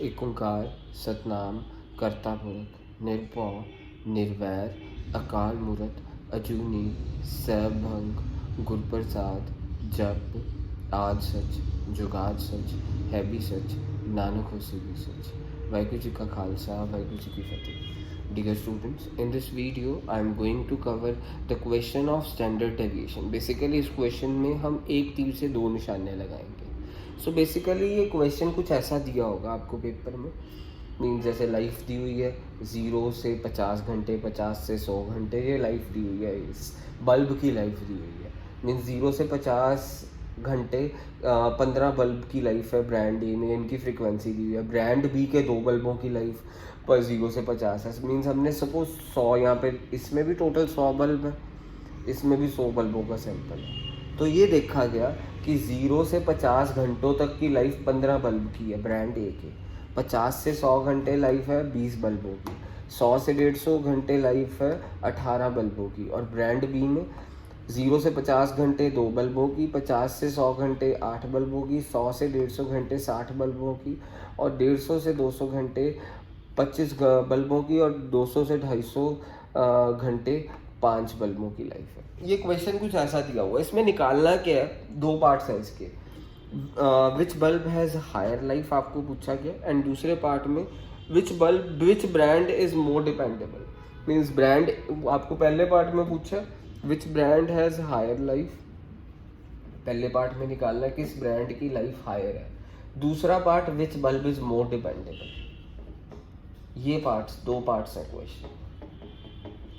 एक ओंकार सतनाम करता पुरख निर्भव निर्वैर अकाल मूरत अजूनी सैभंग गुरप्रसाद जप आद सच जुगाद सच है भी सच नानक होसी भी सच। वाहिगुरु जी का खालसा वाहिगुरु जी की फतेह। Dear students, in this video I am going to cover the question of standard deviation. Basically इस क्वेश्चन में हम एक तीर से दो निशाने लगाएंगे। सो बेसिकली ये क्वेश्चन कुछ ऐसा दिया होगा आपको पेपर में, मीन जैसे लाइफ दी हुई है 0 से 50 घंटे, 50 से 100 घंटे, ये लाइफ दी हुई है, इस बल्ब की लाइफ दी हुई है। मीन 0 से 50 घंटे 15 बल्ब की लाइफ है ब्रांड ए में, इनकी फ्रिक्वेंसी दी हुई है। ब्रांड बी के 2 बल्बों की लाइफ पर 0 से 50 है। मीन्स हमने सपोज 100 यहाँ पे, इसमें भी टोटल 100 बल्ब है, इसमें भी 100 बल्बों का सैंपल है। तो ये देखा गया कि 0 से 50 घंटों तक की लाइफ 15 बल्ब की है ब्रांड ए के, 50 से 100 घंटे लाइफ है 20 बल्बों की, 100 से 150 घंटे लाइफ है 18 बल्बों की, और ब्रांड बी में 0 से 50 घंटे 2 बल्बों की, 50 से 100 घंटे 8 बल्बों की, 100 से 150 घंटे 60 बल्बों की, और 150 से 200 घंटे 25 बल्बों की, और 200 से 250 घंटे 5 बल्बों की लाइफ है। ये क्वेश्चन कुछ ऐसा दिया हुआ है, इसमें निकालना क्या है, 2 पार्ट्स हैं इसके। Which bulb has higher life आपको पूछा गया, एंड दूसरे पार्ट में which brand is more dependable. Means brand आपको पहले पार्ट में पूछा which brand has higher life, पहले पार्ट में निकालना किस ब्रांड की लाइफ हायर है। दूसरा part which bulb is more dependable. ये पार्ट्स 2 पार्ट्स हैं क्वेश्चन,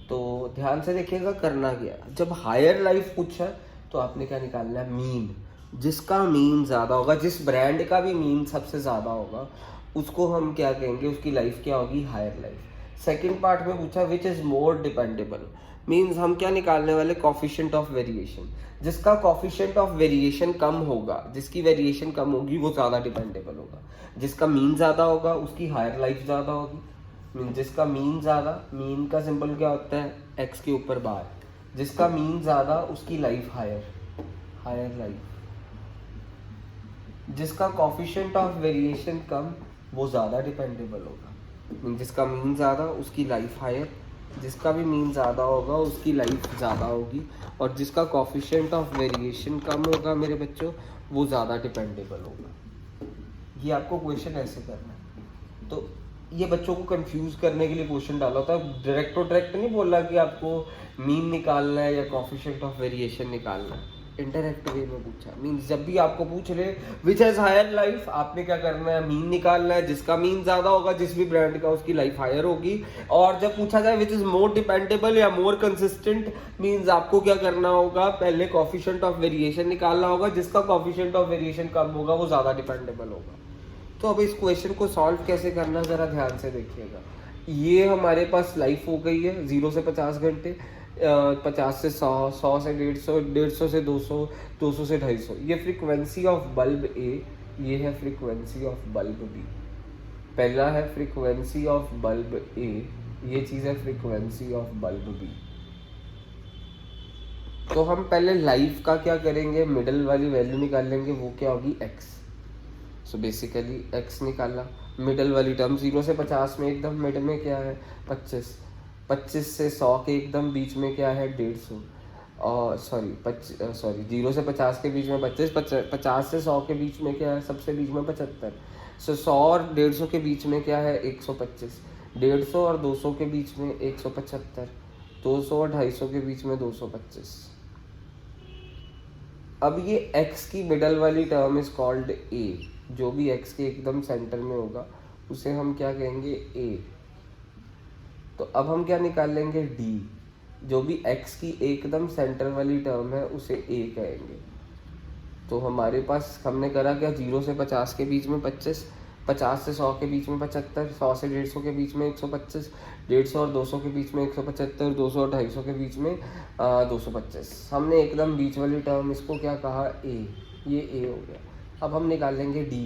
तो ध्यान से देखिएगा करना क्या। जब हायर लाइफ पूछा तो आपने क्या निकालना है, मीन। जिसका मीन ज़्यादा होगा, जिस ब्रांड का भी मीन सबसे ज़्यादा होगा, उसको हम क्या कहेंगे, उसकी लाइफ क्या होगी, हायर लाइफ। सेकंड पार्ट में पूछा which is more dependable, means हम क्या निकालने वाले, कॉफिशिएंट ऑफ वेरिएशन। जिसका कॉफिशिएंट ऑफ वेरिएशन कम होगा, जिसकी वेरिएशन कम होगी, वो ज़्यादा डिपेंडेबल होगा। जिसका मीन ज़्यादा होगा उसकी हायर लाइफ ज़्यादा होगी। मीन जिसका मीन ज़्यादा, मीन का सिंपल क्या होता है, एक्स के ऊपर बार। जिसका मीन ज़्यादा उसकी लाइफ हायर, हायर लाइफ। जिसका कॉफिशिएंट ऑफ वेरिएशन कम, वो ज़्यादा डिपेंडेबल होगा। मीन जिसका मीन ज़्यादा उसकी लाइफ हायर, जिसका भी मीन ज़्यादा होगा उसकी लाइफ ज़्यादा होगी, और जिसका कॉफिशिएंट ऑफ वेरिएशन कम होगा मेरे बच्चों, वो ज़्यादा डिपेंडेबल होगा। ये आपको क्वेश्चन ऐसे करना है। तो ये बच्चों को कंफ्यूज करने के लिए क्वेश्चन डाला होता है, डायरेक्ट टू डायरेक्ट नहीं बोला कि आपको मीन निकालना है या कॉफिशिएंट ऑफ वेरिएशन निकालना है, इंडायरेक्ट वे में पूछा। मीन्स जब भी आपको पूछ रहे विच हैज हायर लाइफ, आपने क्या करना है, मीन निकालना है। जिसका मीन ज्यादा होगा, जिस भी ब्रांड का, उसकी लाइफ हायर होगी। और जब पूछा जाए विच इज मोर डिपेंडेबल या मोर कंसिस्टेंट, मीन्स आपको क्या करना होगा, पहले कॉफिशिएंट ऑफ वेरिएशन निकालना होगा। जिसका कॉफिशिएंट ऑफ वेरिएशन कम होगा वो ज्यादा डिपेंडेबल होगा। तो अब इस क्वेश्चन को सॉल्व कैसे करना, जरा ध्यान से देखिएगा। ये हमारे पास लाइफ हो गई है 0 से 50 घंटे, 50 से 100, 100 से 150, 150 से 200, 200 से 250। ये फ्रीक्वेंसी ऑफ बल्ब ए, ये है फ्रीक्वेंसी ऑफ बल्ब बी। पहला है फ्रीक्वेंसी ऑफ बल्ब ए, ये चीज़ है फ्रीक्वेंसी ऑफ बल्ब बी। तो हम पहले लाइफ का क्या करेंगे, मिडल वाली वैल्यू निकाल लेंगे, वो क्या होगी, एक्स। सो बेसिकली एक्स निकाला, मिडल वाली टर्म 0 से 50 में एकदम मिड में क्या है, 25, 25 से 100 के एकदम बीच में क्या है, 150, और सॉरी 0 से 50 के बीच में 25, 50 से 100 के बीच में क्या है, सबसे बीच में 75। सो 100 और 150 के बीच में क्या है, 125, 150 और 200 के बीच में 175, 200 और 250 के बीच में 225। अब ये x की मिडल वाली टर्म इज कॉल्ड a, जो भी x के एकदम सेंटर में होगा उसे हम क्या कहेंगे, a। तो अब हम क्या निकाल लेंगे, d, जो भी x की एकदम सेंटर वाली टर्म है उसे a कहेंगे। तो हमारे पास हमने करा क्या, 0 से 50 के बीच में 25, 50 से 100 के बीच में 75, 100 से 150 के बीच में 125, 150 और 200 के बीच में 175, 200 और 250 के बीच में 225। हमने एकदम बीच वाली टर्म इसको क्या कहा, ए, ये ए हो गया। अब हम निकाल लेंगे d,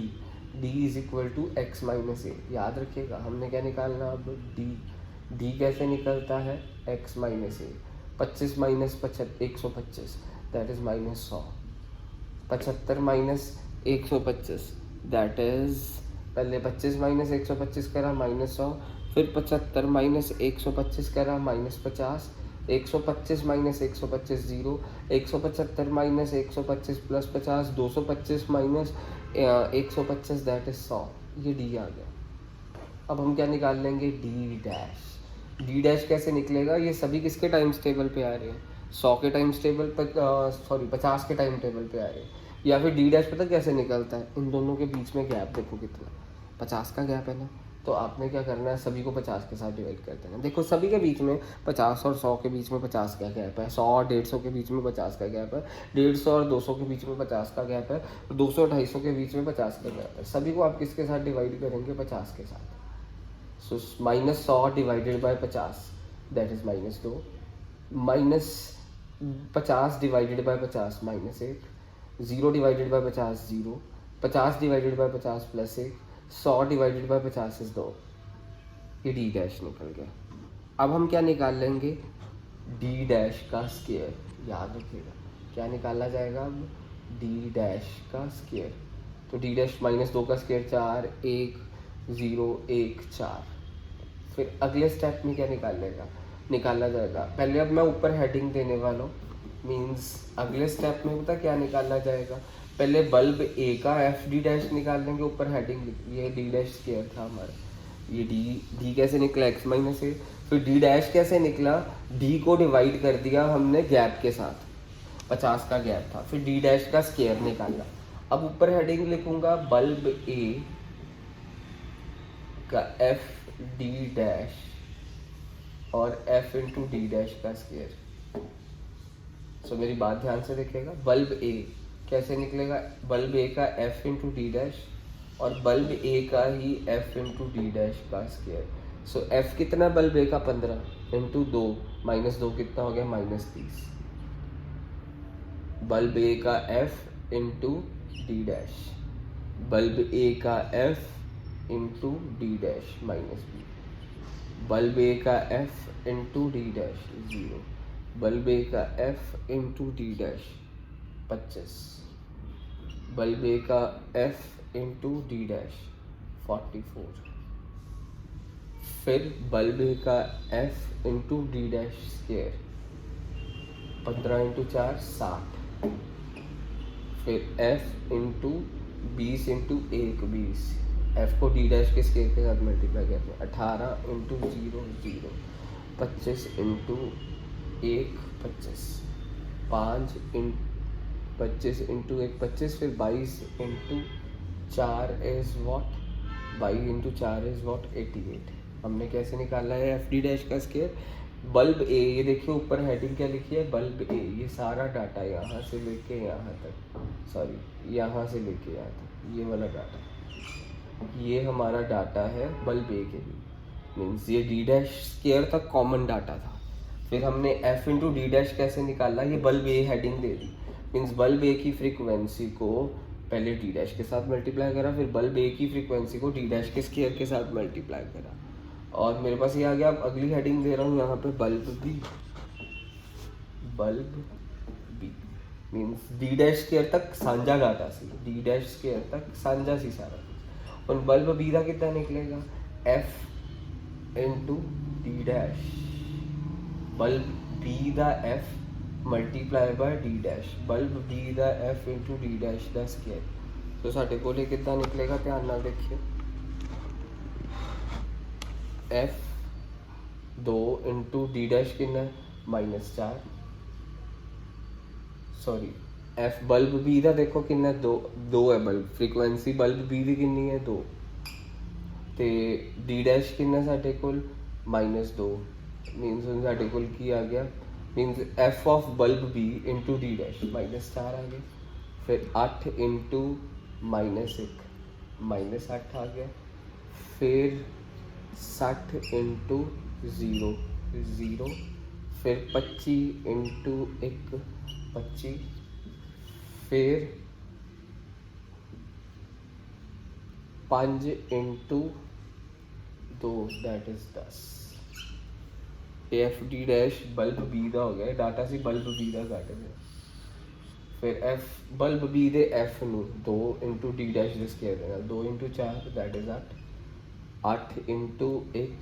d is equal to x minus a. याद रखिएगा हमने क्या निकालना, अब डी, डी कैसे निकलता है, x minus A. 25 minus 125 that is -100, 75 minus 125 that is पहले 25 माइनस 125 करा -100, फिर 75 माइनस 125 करा -50, 125 minus 125 0, 175 minus 125 plus 50, 225 minus 125 that is 100। ये डी आ गया। अब हम क्या निकाल लेंगे, डी डैश। डी डैश कैसे निकलेगा, ये सभी किसके टाइम्स टेबल पे आ रहे हैं, 100 के टाइम्स टेबल पर, सॉरी 50 के टाइम टेबल पे आ रहे हैं। या फिर डी डैश पता कैसे निकलता है, इन दोनों के बीच में गैप देखो कितना, 50 का गैप है ना, तो आपने क्या करना है, सभी को 50 के साथ डिवाइड कर देना। देखो सभी के बीच में 50 और 100 के बीच में 50 का गैप है, 100 और 150 के बीच में 50 का गैप है, 150 और 200 के बीच में 50 का गैप है, 200 और 250 के बीच में 50 का गैप है। सभी को आप किसके साथ डिवाइड करेंगे, 50 के साथ। सो -100 divided by 50 that is -2, -50 divided by 50 -1, 0 divided by 50 0, 50 divided by 50 +1, 100 divided by 50 is 2। ये डी डैश निकल गया। अब हम क्या निकाल लेंगे, डी डैश का स्क्वायर। याद रखिएगा क्या निकाला जाएगा अब, डी डैश का स्क्वायर। तो डी डैश -2 का स्क्वायर 4, 1 0 1 4। फिर अगले स्टेप में क्या निकाला जाएगा, पहले अब मैं ऊपर हेडिंग देने वाला हूँ, मीन्स अगले स्टेप में पता क्या निकाला जाएगा, पहले बल्ब ए का एफ डी डैश निकाल लेंगे, ऊपर हेडिंग, ये डी डैश स्क्वायर था हमारा, ये डी कैसे निकला x -a, फिर डी डैश कैसे निकला, डी को डिवाइड कर दिया हमने गैप के साथ, 50 का गैप था, फिर डी डैश का स्क्वायर निकाला। अब ऊपर हेडिंग लिखूंगा बल्ब ए का एफ डी डैश और एफ इंटू डी डैश का स्क्वायर। सो मेरी बात ध्यान से देखिएगा, बल्ब ए कैसे निकलेगा, बल्ब ए का एफ इंटू डी डैश और बल्ब ए का ही एफ इंटू डी डैश का स्क्वायर। सो एफ कितना है बल्ब ए का, 15 इंटू 2 -2 कितना हो गया, -30। बल्ब ए का f into D dash, bulb A का f into D dash -b, bulb A का f into D dash 0, bulb A का f into D dash 25, bulb A का एफ इंटू डी डैश 44, फिर bulb A का f into D dash square 15 into 4 60, फिर F into 20 into 1 20, F को D dash के square के साथ multiply करते हैं, 18 इंटू 0 0, 25 इंटू 1 25, 5 25 इंटू 1 25, फिर 22 into 4 is what, 22 into 4 is what 88। हमने कैसे निकाला है एफ डी डैश का स्क्वायर, बल्ब ए, ये देखिए ऊपर हेडिंग क्या लिखी है, बल्ब ए, ये सारा डाटा यहाँ से लेके यहाँ तक, सॉरी यहाँ से लेके यहाँ तक, ये वाला डाटा, ये हमारा डाटा है बल्ब ए के लिए, मीन्स ये डी डैश स्क्वायर तक कॉमन डाटा था। फिर हमने एफ इंटू डी डैश कैसे निकाला, ये बल्ब ए हेडिंग दे दी, मीन्स बल्ब ए की फ्रीक्वेंसी को पहले डी डैश के साथ मल्टीप्लाई करा, फिर बल्ब ए की फ्रीक्वेंसी को डी डैश के स्क्वायर के साथ मल्टीप्लाई करा, और मेरे पास ये आ गया। अब अगली हेडिंग दे रहा हूँ यहाँ पे bulb B, bulb B means D dash square तक साझा data C, D dash square तक साझा सी सारा कुछ, और बल्ब बी का कितना निकलेगा, f into D dash, bulb B दा f multiply by d dash, bulb B दा एफ इंटू डी डैश दा स्क्वायर। तो साढ़े को कितना निकलेगा, ध्यान ना देखिए, एफ 2 इंटू डी डैश कितना -4, सॉरी एफ बल्ब बी का देखो कितना 2 है, बल्ब फ्रीक्वेंसी बल्ब बी की कितनी है 2, तो डी डैश कितना साढ़े को -2, मीनस साढ़े को की आ गया, means F of bulb B into D dash -4 आ गया, फिर 8 इंटू -1 -8 आ गया, फिर 60 इंटू 0 0, फिर 25 इंटू 1 25, फिर 5 into 2 that is 10। F D dash bulb B का हो गया, डाटा सी बल्ब बी का काट गया। फिर एफ बल्ब बी दे एफ ਨੂੰ 2 इंटू डी डैश ਦੇ ਸਕੇਅਰ ਦੇਣਾ 2 into 4 that is 8 8 into 1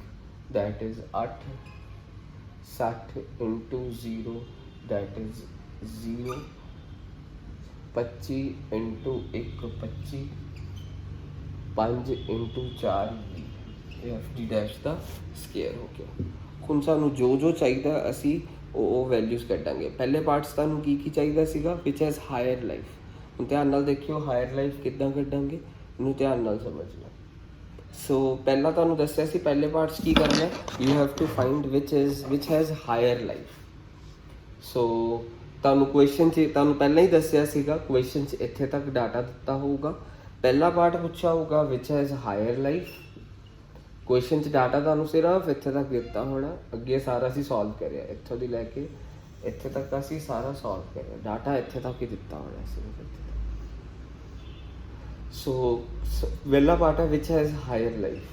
that is 8 60 into 0 that is 0 25 into 1 25 5 into 4 F D dash the square ਹੋ ਗਿਆ। ਹੁਣ ਸਾਨੂੰ ਜੋ ਜੋ ਚਾਹੀਦਾ ਅਸੀਂ ਉਹ ਵੈਲਿਊਜ਼ ਕੱਢਾਂਗੇ। ਪਹਿਲੇ ਪਾਰਟਸ ਤੁਹਾਨੂੰ ਕੀ ਚਾਹੀਦਾ ਸੀਗਾ ਵਿਚ ਹੈਜ਼ ਹਾਇਰ ਲਾਈਫ। ਹੁਣ ਧਿਆਨ ਨਾਲ ਦੇਖਿਓ ਹਾਇਰ ਲਾਈਫ ਕਿੱਦਾਂ ਕੱਢਾਂਗੇ ਇਹਨੂੰ ਧਿਆਨ ਨਾਲ ਸਮਝਣਾ। ਸੋ ਪਹਿਲਾਂ ਤੁਹਾਨੂੰ ਦੱਸਿਆ ਸੀ ਪਹਿਲੇ ਪਾਰਟਸ ਕੀ ਕਰਨਾ you have to find which has higher life. So ਤੁਹਾਨੂੰ ਕੁਐਸਚਨ 'ਚ ਤੁਹਾਨੂੰ ਪਹਿਲਾਂ ਹੀ ਦੱਸਿਆ ਸੀਗਾ ਕੁਐਸਚਨ 'ਚ ਇੱਥੇ ਤੱਕ ਡਾਟਾ ਦਿੱਤਾ ਹੋਊਗਾ। ਪਹਿਲਾ ਪਾਰਟ ਪੁੱਛਿਆ ਹੋਊਗਾ which has higher life. Question 'ਚ ਡਾਟਾ ਤੁਹਾਨੂੰ ਸਿਰਫ ਇੱਥੇ ਤੱਕ ਦਿੱਤਾ ਹੋਣਾ, ਅੱਗੇ ਸਾਰਾ ਅਸੀਂ ਸੋਲਵ ਕਰਿਆ ਇੱਥੋਂ ਦੀ ਲੈ ਕੇ ਇੱਥੇ ਤੱਕ ਅਸੀਂ ਸਾਰਾ ਸੋਲਵ ਕਰਿਆ, ਡਾਟਾ ਇੱਥੇ ਤੱਕ ਹੀ ਦਿੱਤਾ ਹੋਣਾ ਸਿਰਫ ਇੱਥੇ ਤੱਕ। ਸੋ ਪਹਿਲਾ ਪਾਰਟ ਹੈ which has higher life.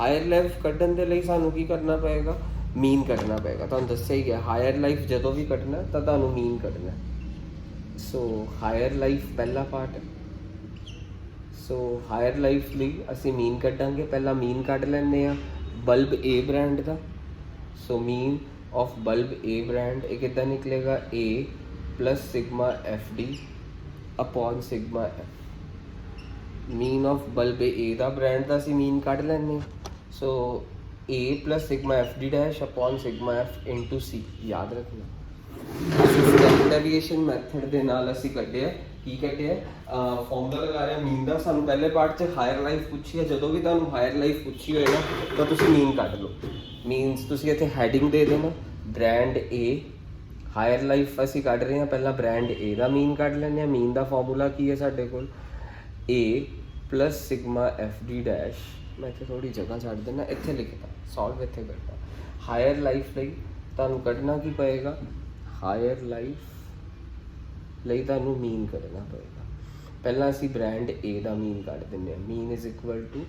Higher life ਕੱਢਣ ਦੇ ਲਈ ਸਾਨੂੰ ਕੀ ਕਰਨਾ ਪਏਗਾ ਮੀਨ ਕੱਢਣਾ ਪਏਗਾ। ਤੁਹਾਨੂੰ ਦੱਸਿਆ ਹੀ ਗਿਆ ਹਾਇਰ ਲਾਈਫ ਜਦੋਂ ਵੀ ਕੱਢਣਾ ਤਾਂ ਤੁਹਾਨੂੰ ਮੀਨ ਕੱਢਣਾ। ਸੋ ਹਾਇਰ ਲਾਈਫ ਪਹਿਲਾ ਪਾਰਟ ਹੈ। ਸੋ ਹਾਇਰ ਲਾਈਫ ਲਈ ਅਸੀਂ ਮੀਨ ਕੱਢਾਂਗੇ। ਪਹਿਲਾਂ ਮੀਨ ਕੱਢ ਲੈਂਦੇ ਹਾਂ ਬਲਬ ਏ ਬ੍ਰਾਂਡ ਦਾ। So mean of bulb A brand ਇਹ ਕਿੱਦਾਂ ਨਿਕਲੇਗਾ a plus sigma f d upon sigma f. Mean of bulb A ਦਾ ਬ੍ਰਾਂਡ ਦਾ ਅਸੀਂ ਮੀਨ ਕੱਢ ਲੈਂਦੇ ਹਾਂ। So a plus sigma F D dash upon sigma f into c याद रखना। स्टैंडर्ड डेविएशन मैथड ਦੇ ਨਾਲ ਅਸੀਂ ਕੱਢਿਆ ਕੀ ਕੱਢਿਆ ਫਾਰਮੂਲਾ ਲਗਾ ਰਿਹਾ ਮੀਨ ਦਾ। ਸਾਨੂੰ ਪਹਿਲੇ ਪਾਰਟ 'ਚ ਹਾਇਰ ਲਾਈਫ ਪੁੱਛੀ ਹੈ, ਜਦੋਂ ਵੀ ਤੁਹਾਨੂੰ ਹਾਇਰ ਲਾਈਫ ਪੁੱਛੀ ਹੋਏ ਨਾ ਤਾਂ ਤੁਸੀਂ ਮੀਨ ਕੱਢ ਲਓ। ਮੀਨਸ ਤੁਸੀਂ ਇੱਥੇ ਹੈਡਿੰਗ ਦੇ ਦੇਣਾ ਬ੍ਰਾਂਡ ਏ ਹਾਇਰ ਲਾਈਫ ਅਸੀਂ ਕੱਢ ਰਹੇ ਹਾਂ। ਪਹਿਲਾਂ ਬ੍ਰਾਂਡ ਏ ਦਾ ਮੀਨ ਕੱਢ ਲੈਂਦੇ ਹਾਂ। ਮੀਨ ਦਾ ਫਾਰਮੂਲਾ ਕੀ ਹੈ ਸਾਡੇ ਕੋਲ a plus sigma f d dash. ਮੈਂ ਇੱਥੇ ਥੋੜੀ ਜਗ੍ਹਾ ਛੱਡ ਦੇਣਾ, ਇੱਥੇ ਲਿਖਦਾ ਸੋਲਵ ਇੱਥੇ ਕਰਦਾ। ਹਾਇਰ ਲਾਈਫ ਲਈ ਤੁਹਾਨੂੰ ਕੱਢਣਾ ਕੀ ਪਏਗਾ ਹਾਇਰ ਲਾਈਫ ਲਈ ਤੁਹਾਨੂੰ ਮੀਨ ਕੱਢਣਾ ਪਏਗਾ। ਪਹਿਲਾਂ ਅਸੀਂ ਬ੍ਰਾਂਡ ਏ ਦਾ ਮੀਨ ਕੱਢ ਦਿੰਦੇ ਹਾਂ। Mean is equal to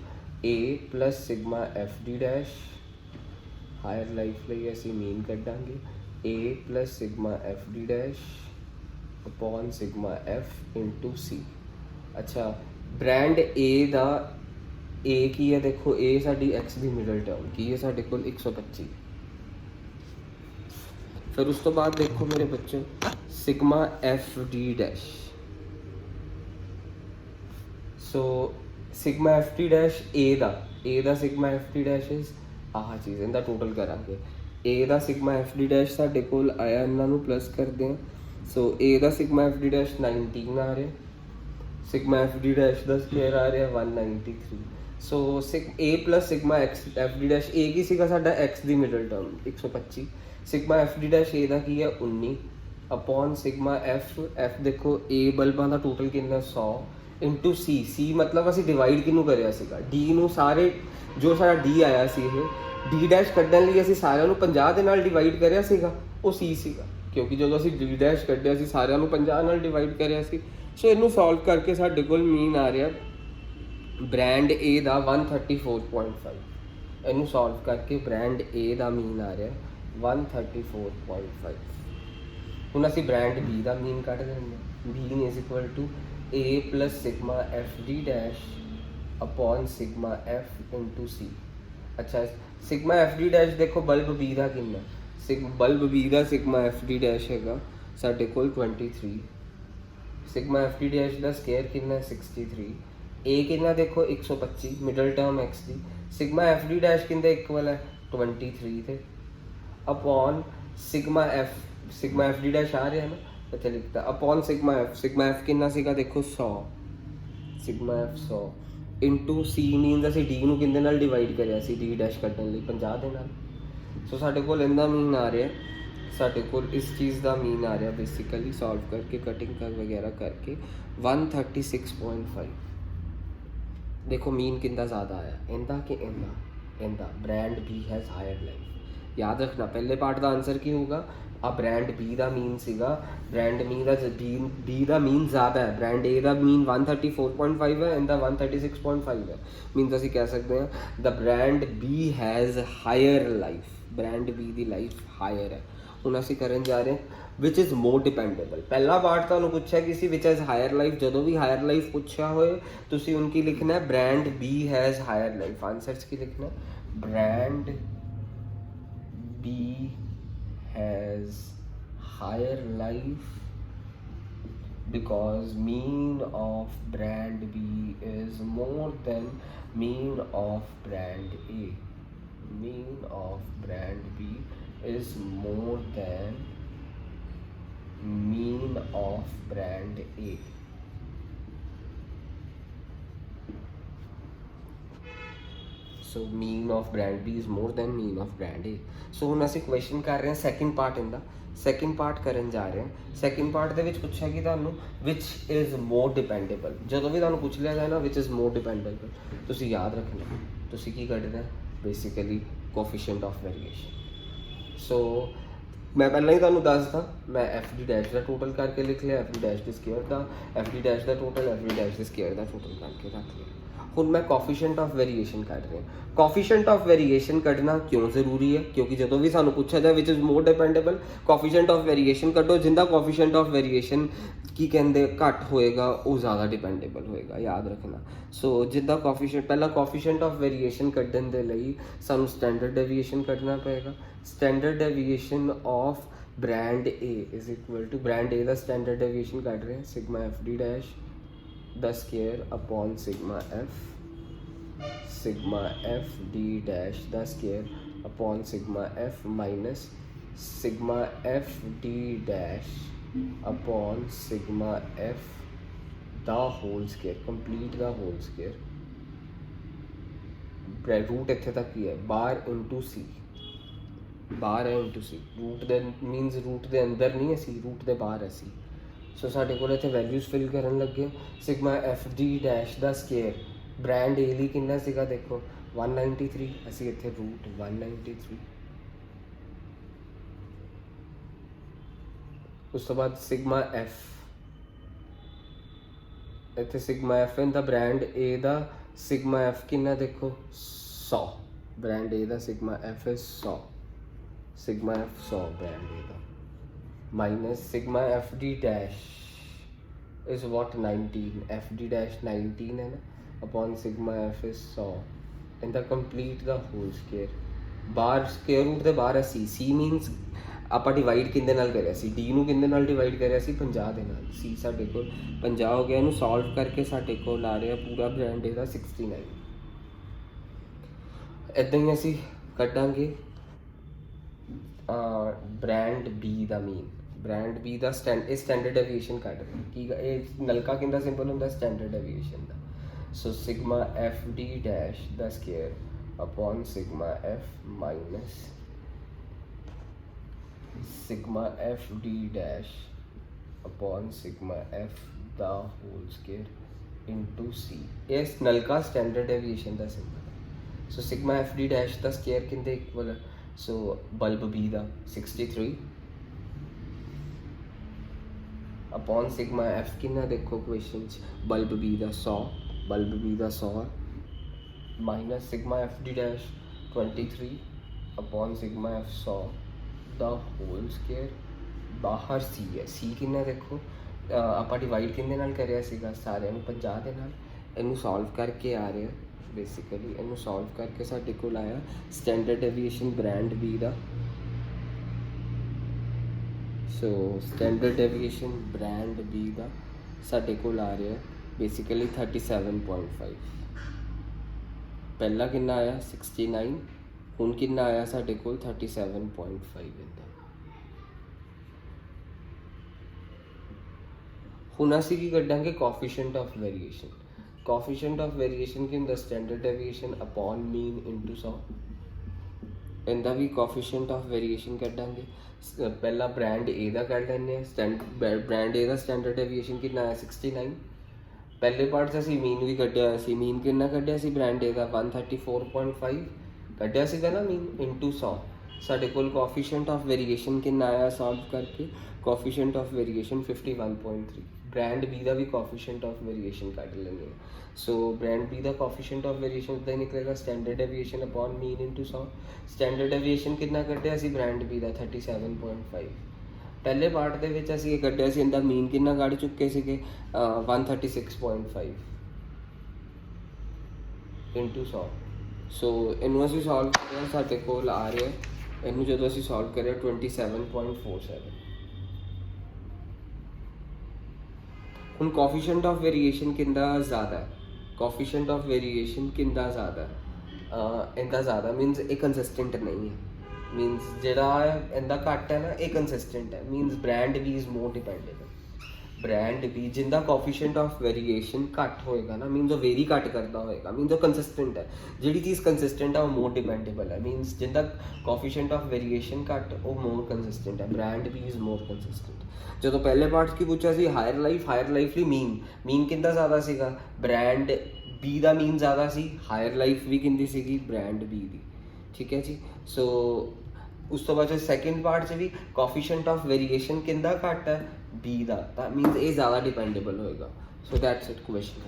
a plus sigma f d dash. Higher life ਲਈ ਅਸੀਂ ਮੀਨ ਕੱਢਾਂਗੇ a plus sigma f d dash upon sigma f into c। अच्छा ब्रांड a ਦਾ a ਕੀ ਹੈ ਦੇਖੋ a ਸਾਡੀ x ਦੀ ਮਿਡਲ ਟਰਮ ਕੀ ਹੈ ਸਾਡੇ ਕੋਲ 125। ਫਿਰ ਉਸ ਤੋਂ ਬਾਅਦ ਦੇਖੋ ਮੇਰੇ ਬੱਚੇ sigma f d dash। So sigma f d dash a the sigma f d dash is ਆਹ ਚੀਜ਼ ਇਹਦਾ ਟੋਟਲ ਕਰਾਂਗੇ। ए ਦਾ ਸਿਗਮਾ ਐਫ ਡੀ ਡੈਸ਼ ਸਾਡੇ ਕੋਲ ਆਇਆ, ਇਹਨਾਂ ਨੂੰ ਪਲੱਸ ਕਰਦੇ ਹਾਂ। ਸੋ ए ਦਾ ਸਿਗਮਾ ਐਫ ਡੀ ਡੈਸ਼ 19 ਆ ਰਿਹਾ, ਸਿਗਮਾ ਐਫ ਡੀ ਡੈਸ਼ ਦਾ ਸਕੁਅਰ ਆ ਰਿਹਾ 193। ਸੋ a plus sigma f d dash a ਕੀ ਸੀਗਾ ਸਾਡਾ x the middle term 125। Sigma f d dash a ਦਾ ਕੀ ਹੈ 19 ਅਪੋਨ ਸਿਗਮਾ ਐਫ ਦੇਖੋ a ਬਲਬਾਂ ਦਾ ਟੋਟਲ ਕਿੰਨਾ 100 ਇੰਟੂ c ਮਤਲਬ ਅਸੀਂ ਡਿਵਾਈਡ ਕਿਹਨੂੰ ਕਰਿਆ ਸੀਗਾ d ਨੂੰ। ਸਾਰੇ ਜੋ ਸਾਡਾ d ਆਇਆ ਸੀ ਇਹ ਡੀ ਡੈਸ਼ ਕੱਢਣ ਲਈ ਅਸੀਂ ਸਾਰਿਆਂ ਨੂੰ 50 ਦੇ ਨਾਲ ਡਿਵਾਈਡ ਕਰਿਆ ਸੀਗਾ ਉਹ ਸੀ ਸੀਗਾ, ਕਿਉਂਕਿ ਜਦੋਂ ਅਸੀਂ ਡੀ ਡੈਸ਼ ਕੱਢਿਆ ਸੀ ਸਾਰਿਆਂ ਨੂੰ 50 ਨਾਲ ਡਿਵਾਈਡ ਕਰਿਆ ਸੀ। ਸੋ ਇਹਨੂੰ ਸੋਲਵ ਕਰਕੇ ਸਾਡੇ ਕੋਲ ਮੀਨ ਆ ਰਿਹਾ ਬ੍ਰਾਂਡ ਏ ਦਾ 134.5। ਇਹਨੂੰ ਸੋਲਵ ਕਰਕੇ ਬ੍ਰਾਂਡ ਏ ਦਾ ਮੀਨ ਆ ਰਿਹਾ 134.5। ਹੁਣ ਅਸੀਂ ਬ੍ਰਾਂਡ ਬੀ ਦਾ ਮੀਨ ਕੱਢ ਲੈਂਦੇ ਹਾਂ। Mean is equal to a plus sigma f d dash upon sigma f into c. ਅੱਛਾ ਸਿਗਮਾ ਐਫ ਡੀ ਡੈਸ਼ ਦੇਖੋ ਬਲਬ ਬੀ ਦਾ ਕਿੰਨਾ ਬਲਬ ਬੀ ਦਾ ਸਿਗਮਾ ਐਫ ਡੀ ਡੈਸ਼ ਹੈਗਾ ਸਾਡੇ ਕੋਲ 23। ਸਿਗਮਾ ਐਫ ਡੀ ਡੈਸ਼ ਦਾ square ਕਿੰਨਾ 63। ਏ ਕਿੰਨਾ ਦੇਖੋ 125 ਮਿਡਲ ਟਰਮ ਐਕਸ ਦੀ। ਸਿਗਮਾ ਐਫ ਡੀ ਡੈਸ਼ ਕਿੰਦੇ ਇਕੁਅਲ ਹੈ 23 ਤੇ upon sigma f d dash ਆ ਰਿਹਾ ਨਾ ਇੱਥੇ ਲਿਖਤਾ ਅਪੋਨ ਸਿਗਮਾ ਐਫ ਕਿੰਨਾ ਸੀਗਾ ਦੇਖੋ 100। ਸਿਗਮਾ ਐਫ 100 ਇੰਟੂ ਸੀ ਮੀਨਸ ਅਸੀਂ ਡੀ ਨੂੰ ਕਿੰਦੇ ਨਾਲ ਡਿਵਾਈਡ ਕਰਿਆ ਸੀ ਡੀ ਡੈਸ਼ ਕੱਢਣ ਲਈ 50 ਦੇ ਨਾਲ। ਸੋ ਸਾਡੇ ਕੋਲ ਇਹਦਾ ਮੀਨ ਆ ਰਿਹਾ ਸਾਡੇ ਕੋਲ ਇਸ ਚੀਜ਼ ਦਾ ਮੀਨ ਆ ਰਿਹਾ ਬੇਸਿਕਲੀ ਸੋਲਵ ਕਰਕੇ ਕਟਿੰਗ ਕਰ ਵਗੈਰਾ ਕਰਕੇ 136.5। ਦੇਖੋ ਮੀਨ ਕਿੰਦਾ ਜ਼ਿਆਦਾ ਆਇਆ ਇਹਦਾ ਕਿ ਇਹਦਾ brand B has higher life. ਯਾਦ ਰੱਖਣਾ ਪਹਿਲੇ ਪਾਰਟ ਦਾ ਆਨਸਰ ਕੀ ਹੋਊਗਾ ਆ ਬ੍ਰਾਂਡ ਬੀ ਦਾ ਮੀਨ ਸੀਗਾ ਬ੍ਰਾਂਡ ਬੀ ਦਾ ਮੀਨ ਜ਼ਿਆਦਾ ਹੈ। ਬ੍ਰਾਂਡ ਏ ਦਾ ਮੀਨ 134.5 ਹੈ ਇਹਦਾ 136.5 ਹੈ। ਮੀਨਸ ਅਸੀਂ ਕਹਿ ਸਕਦੇ ਹਾਂ the brand B has higher life. Brand B ਦੀ ਲਾਈਫ ਹਾਇਰ ਹੈ। ਹੁਣ ਅਸੀਂ ਕਰਨ ਜਾ ਰਹੇ ਹਾਂ ਵਿਚ ਇਜ਼ ਮੋਰ ਡਿਪੈਂਡੇਬਲ। ਪਹਿਲਾ ਪਾਰਟ ਤੁਹਾਨੂੰ ਪੁੱਛਿਆ ਕਿ ਸੀ ਵਿਚ ਹੈਜ਼ ਹਾਇਰ ਲਾਈਫ। ਜਦੋਂ ਵੀ ਹਾਇਰ ਲਾਈਫ ਪੁੱਛਿਆ ਹੋਏ ਤੁਸੀਂ ਉਨकी ਲਿਖਣਾ ਹੈ brand B has higher life. Answers की लिखना है brand B has higher life because mean of brand B is more than mean of brand A. Mean of brand B is more than mean of brand A. So mean of brand B is more than mean of brand A. So ਹੁਣ ਅਸੀਂ question ਕਰ ਰਹੇ ਹਾਂ second part ਇਹਦਾ। Second part ਕਰਨ ਜਾ ਰਹੇ ਹਾਂ। ਸੈਕਿੰਡ ਪਾਰਟ ਦੇ ਵਿੱਚ ਪੁੱਛਿਆ ਕਿ ਤੁਹਾਨੂੰ ਵਿਚ ਇਜ਼ ਮੋਰ ਡਿਪੈਂਡੇਬਲ। ਜਦੋਂ ਵੀ ਤੁਹਾਨੂੰ ਪੁੱਛ ਲਿਆ ਜਾਏ ਨਾ ਵਿਚ ਇਜ਼ ਮੋਰ ਡਿਪੈਂਡੇਬਲ, ਤੁਸੀਂ ਯਾਦ ਰੱਖਣਾ ਤੁਸੀਂ ਕੀ ਕੱਢਣਾ ਬੇਸਿਕਲੀ ਕੋਫੀਸ਼ੀਐਂਟ ਆਫ ਵੇਰੀਏਸ਼ਨ। ਸੋ ਮੈਂ ਪਹਿਲਾਂ ਹੀ ਤੁਹਾਨੂੰ ਦੱਸਦਾ, ਮੈਂ ਐਫ ਡੀ ਡੈਸ਼ ਦਾ ਟੋਟਲ ਕਰਕੇ ਲਿਖ ਲਿਆ, ਐਫ ਡੀ ਡੈਸ਼ ਦੇ ਸਕੇਅਰ ਦਾ, ਐਫ ਡੀ ਡੈਸ਼ ਦਾ ਟੋਟਲ, ਐਫ ਡੀ ਡੈਸ਼ ਦੇ ਸਕੇਅਰ ਦਾ ਟੋਟਲ ਕਰਕੇ ਰੱਖ ਲਿਆ। ਹੁਣ ਮੈਂ ਕੋਫੀਸ਼ੀਐਂਟ ਆਫ ਵੇਰੀਏਸ਼ਨ ਕੱਢ ਰਿਹਾ। ਕੋਫੀਸ਼ੀਐਂਟ ਆਫ ਵੇਰੀਏਸ਼ਨ ਕੱਢਣਾ ਕਿਉਂ ਜ਼ਰੂਰੀ ਹੈ? ਕਿਉਂਕਿ ਜਦੋਂ ਵੀ ਸਾਨੂੰ ਪੁੱਛਿਆ ਜਾਏ which is more dependable, coefficient of variation ਕੱਢੋ। ਜਿੰਦਾ ਕੋਫੀਸ਼ੀਐਂਟ ਆਫ ਵੇਰੀਏਸ਼ਨ ਕੀ ਕਹਿੰਦੇ ਘੱਟ ਹੋਏਗਾ ਉਹ ਜ਼ਿਆਦਾ ਡਿਪੈਂਡੇਬਲ ਹੋਏਗਾ, ਯਾਦ ਰੱਖਣਾ। ਸੋ ਜਿੱਦਾਂ ਕੋਫੀਸ਼ੀਐਂਟ, ਪਹਿਲਾਂ ਕੋਫੀਸ਼ੀਐਂਟ ਆਫ ਵੇਰੀਏਸ਼ਨ ਕੱਢਣ ਦੇ ਲਈ ਸਾਨੂੰ ਸਟੈਂਡਰਡ ਡੇਵੀਏਸ਼ਨ ਕੱਢਣਾ ਪਏਗਾ। Standard deviation of brand A is equal to brand A का स्टैंडर्ड डेविएशन काट रहे हैं sigma F D dash the square upon sigma F D dash the square upon sigma F minus sigma F D dash upon sigma F the whole square complete the whole square. Root इत्थे तक ही है, बार into C, बाहर है into C. Root दे means root के अंदर नहीं है सी, रूट के बाहर है सी। सो साढ़े को इत्थे वैल्यूज फिल करन लगे। Sigma F D dash the square brand A ली कितना सीगा देखो 193, असी इत्थे रूट 193। उस तो बाद सिग्मा एफ, इत्थे sigma f in the brand A दा सिग्मा एफ कितना देखो 100, ब्रांड ए दा sigma f is 100, sigma F 100 brand A का minus sigma F D dash is what 19, f D dash 19 है ना upon sigma f is 100 in the complete the whole square. बाहर square root के बाहर है सी, सी मीनस ਆਪਾਂ divide किंदे नाल करिया सी, डी ਨੂੰ किंदे नाल डिवाइड करिया सी 50 ਦੇ ਨਾਲ। सी ਸਾਡੇ ਕੋਲ 50 हो गया, ਇਹਨੂੰ सॉल्व करके ਸਾਡੇ ਕੋਲ आ रहा पूरा ब्रांड ए ਦਾ 69। इदां ही ਅਸੀਂ ਕੱਢਾਂਗੇ ब्रांड बी का मीन, ब्रांड बी का स्टैंडर्ड डेविएशन कट रहे कि ये नलका किंदा सिंपल होंगे स्टैंडर्ड डेविएशन का। So sigma F D dash the square upon sigma F minus sigma F D dash upon sigma F the whole square into c. इस नलका स्टैंडर्ड डेविएशन का simple. So sigma F D dash the square किंदे equal, so bulb B का 63 upon sigma f कितना देखो question bulb B का 100, bulb B का 100 minus sigma F D dash 23 upon sigma F 100 the whole square. बाहर सी है, सी कितना देखो आप डिवाइड किंदे नाल करिया सीगा सारे 50 दे नाल। इनू सॉल्व करके आ रहे हैं बेसिकली, इनू सॉल्व करके साडे कोल आया स्टैंडर्ड डेविएशन ब्रांड बी का। So standard deviation brand B का साडे कोल आ रहा है बेसिकली 37.5। पहला कितना आया 69, हुण कितना आया साडे कोल 37.5 इदा। हुण असीं की कड्डांगे coefficient of variation. Coefficient of variation की होंदा standard deviation upon mean into 100। इनका भी कोफिशिएंट ऑफ वेरिएशन कड्डांगे। पहला ब्रांड ए का कढ़ लैंदे आ। ब्रांड ए का स्टैंडर्ड डेविएशन कितना आया 69। पहले पार्ट असीं मीन भी कड्ढिया होया सी, मीन कितना कड्ढिया सी ब्रांड ए का 134.5 कड्ढिया सीगा ना मीन इंटू 100। साडे कोल कोफिशिएंट ऑफ वेरिएशन कितना आया सॉल्व करके, coefficient of variation 51.3। Brand B का भी कोफिशिएंट ऑफ वेरिएशन कट लेंगे। सो ब्रांड बी ਦਾ ਕੋਫੀਸ਼ੀਐਂਟ ਆਫ ਵੇਰੀਏਸ਼ਨ ਇਦਾਂ ਹੀ ਨਿਕਲੇਗਾ standard deviation upon mean into 100 standard deviation ਕਿੰਨਾ ਕੱਢਿਆ ਸੀ ਬ੍ਰਾਂਡ ਬੀ ਦਾ 37.5 ਪਹਿਲੇ ਪਾਰਟ ਦੇ ਵਿੱਚ ਅਸੀਂ ਇਹ ਕੱਢਿਆ ਸੀ ਇਹਦਾ ਮੀਨ ਕਿੰਨਾ ਕੱਢ ਚੁੱਕੇ ਸੀਗੇ 136.5 ਇਨਟੂ 100 ਸੋ ਇਹਨੂੰ ਅਸੀਂ ਸੋਲਵ ਕਰਿਆ ਸਾਡੇ ਕੋਲ ਆ ਰਿਹਾ ਇਹਨੂੰ ਜਦੋਂ ਅਸੀਂ ਸੋਲਵ ਕਰਿਆ 27.47 ਹੁਣ ਕੋਫੀਸ਼ੀਐਂਟ ਆਫ ਵੇਰੀਏਸ਼ਨ ਕਿੰਦਾ ਜ਼ਿਆਦਾ ਹੈ ਕੋਫੀਸ਼ੀਐਂਟ ਆਫ ਵੇਰੀਏਸ਼ਨ ਕਿੰਦਾ ਜ਼ਿਆਦਾ ਇਹਦਾ ਜ਼ਿਆਦਾ ਮੀਨਸ ਇਹ ਕੰਸਿਸਟੈਂਟ ਨਹੀਂ ਹੈ ਮੀਨਸ ਜਿਹੜਾ ਇਹਦਾ ਘੱਟ ਹੈ ਨਾ ਇਹ ਕੰਸਿਸਟੈਂਟ ਹੈ means brand B is more dependable brand B ਜਿੰਦਾ ਕੋਫੀਸ਼ੀਐਂਟ ਆਫ ਵੇਰੀਏਸ਼ਨ ਘੱਟ ਹੋਏਗਾ ਨਾ ਮੀਨਸ ਉਹ ਵੇਰੀ ਘੱਟ ਕਰਦਾ ਹੋਏਗਾ ਮੀਨਸ ਉਹ ਕੰਸਿਸਟੈਂਟ ਹੈ ਜਿਹੜੀ ਚੀਜ਼ ਕੰਸਿਸਟੈਂਟ ਹੈ ਉਹ ਮੋਰ ਡਿਪੈਂਡੇਬਲ ਹੈ ਮੀਨਸ ਜਿੰਦਾ ਕੋਫੀਸ਼ੀਐਂਟ ਆਫ ਵੇਰੀਏਸ਼ਨ ਘੱਟ ਉਹ ਮੋਰ ਕੰਸਿਸਟੈਂਟ ਹੈ brand B is more consistent ਜਦੋਂ ਪਹਿਲੇ ਪਾਰਟ 'ਚ ਕੀ ਪੁੱਛਿਆ ਸੀ ਹਾਇਰ ਲਾਈਫ ਲਈ ਮੀਨ ਕਿੰਦਾ ਜ਼ਿਆਦਾ ਸੀਗਾ ਬ੍ਰਾਂਡ ਬੀ ਦਾ ਮੀਨ ਜ਼ਿਆਦਾ ਸੀ ਹਾਇਰ ਲਾਈਫ ਵੀ ਕਿੰਦੀ ਸੀਗੀ ਬ੍ਰਾਂਡ ਬੀ ਦੀ ਠੀਕ ਹੈ ਜੀ ਸੋ ਉਸ ਤੋਂ ਬਾਅਦ ਸੈਕਿੰਡ ਪਾਰਟ 'ਚ ਵੀ ਕੋਫੀਸ਼ੀਐਂਟ ਆਫ ਵੇਰੀਏਸ਼ਨ ਕਿੰਦਾ ਘੱਟ ਹੈ ਬੀ ਦਾ ਤਾਂ ਮੀਨਸ ਇਹ ਜ਼ਿਆਦਾ ਡਿਪੈਂਡੇਬਲ ਹੋਏਗਾ ਸੋ ਦੈਟਸ ਇਟ ਕੁਐਸਚਨ